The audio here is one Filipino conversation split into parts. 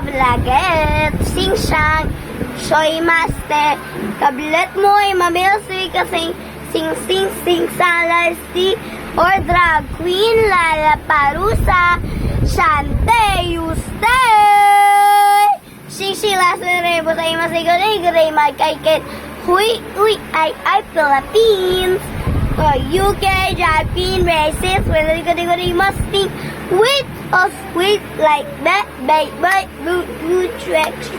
vlogget, singsang, soy master, kablet mo ay mamilsi kasing sing salasti, or drag queen, Lala Parusa, Shante, Yuste, sing last rebo tayo masigaray, garay magkaikin, huy, ay, Philippines, UK, Japan, racist, whether you must think, with us, with like that, but tracks,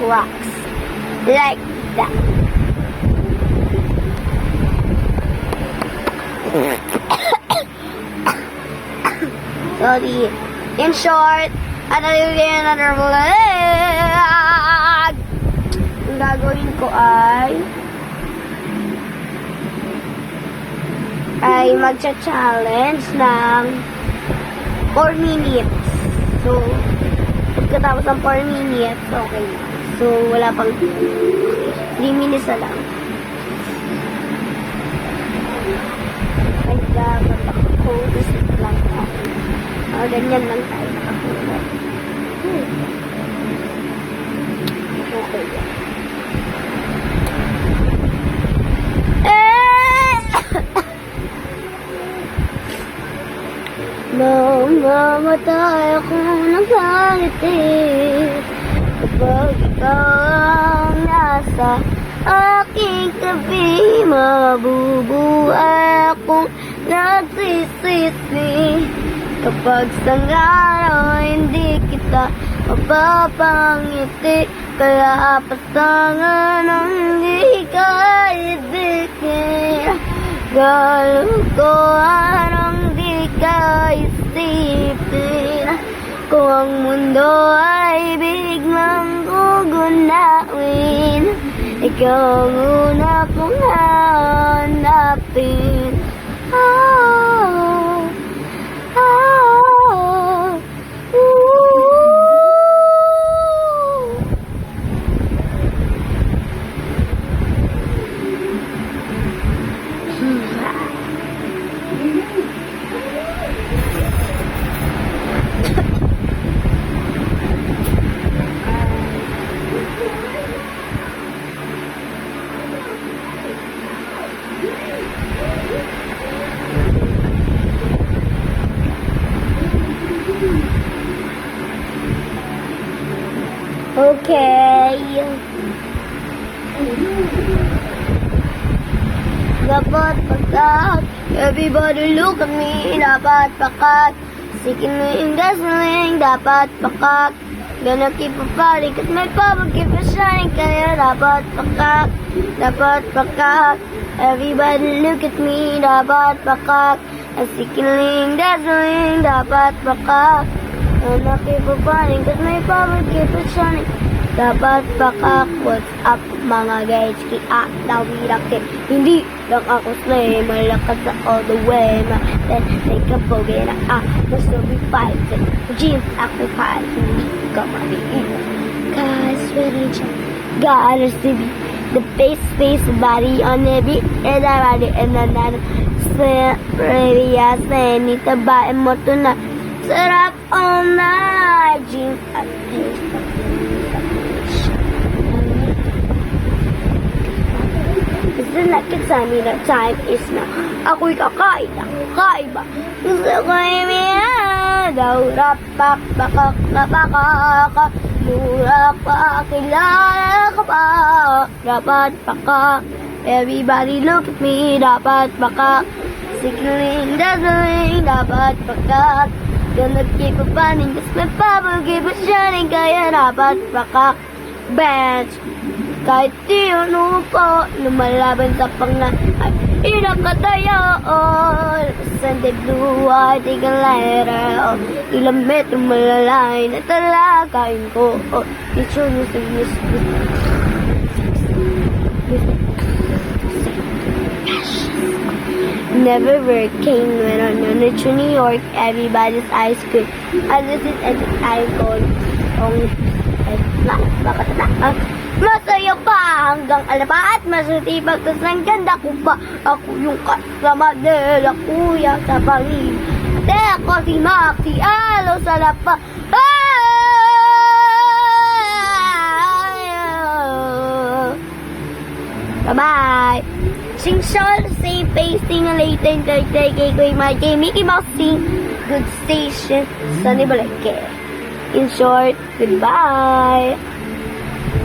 like that. Sorry. In short, another vlog. Ang gagawin ko ay magcha-challenge ng 4 minutes. So, pagkatapos ng 4 minutes, okay na. So, wala pang 3 minutes na lang. Ay, dapat ako. Gusto lang ako. Ganyan lang tayo nakakulot. Okay. Mamamatay ako ng ngiti kapag ikaw ang nasa aking tabi. Mabubuhay akong nagsisisi kapag sa araw hindi kita mapapangiti. Kaya pasangan ang hindi ka ibigin. Galo ko anong di ka isipin. Kung ang mundo ay biglang gugunawin, ikaw ang una kong hanapin. Okay. Dapat pakat, everybody look at me. Dapat pakat, seeking me in gasoline. Dapat pakat, gonna keep a party cause my papa keep a shining. Kaya dapat pakat, everybody look at me. Dapat pakat, seeking me in gasoline. Dapat pakat, gonna keep a party cause my papa keep a shining. Dapat pakak, what's up mga guys? Kaya nawirakit, hindi lang ako slay. Malakas na all the way. Make a bogey na gusto be fighting. Jeans ako kahit hindi ka maliit. Cause really just gotta see the face, body on the beat. And I ride it and then ready as any tabain mo to na sarap all night. Jeans at the naked time in that time is now. Ako'y kakaida, kaiba. Gusto ko imiya. Daw rapak, bakak, napakaka. Mura pa, kilala ka pa. Dapat pakak. Everybody look at me. Dapat pakak. Signaling, dazzling. Dapat pakak. Gonna keep a running. Cause my papa keep a shining. Kaya dapat pakak. Bench. Kahit di ano po, lumalaban sa pangan at inakatayon. Sunday blue, I take a letter. Ilang metro malalay na talakain ko. It's your music. Never working when I'm on to New York. Everybody's eyes good. I listen and I go on. Bakit na? Masaya pa hanggang alabat. Masutibag tas ang ganda ko pa. Ako yung kasama nila kuya sa bangin. Ate ako si Maxi Alo sa lapa. Bye-bye! Sing Shawl, same pace, sing a later, kay my Mickey Mouse sing, good station, sunny balake. In short, goodbye!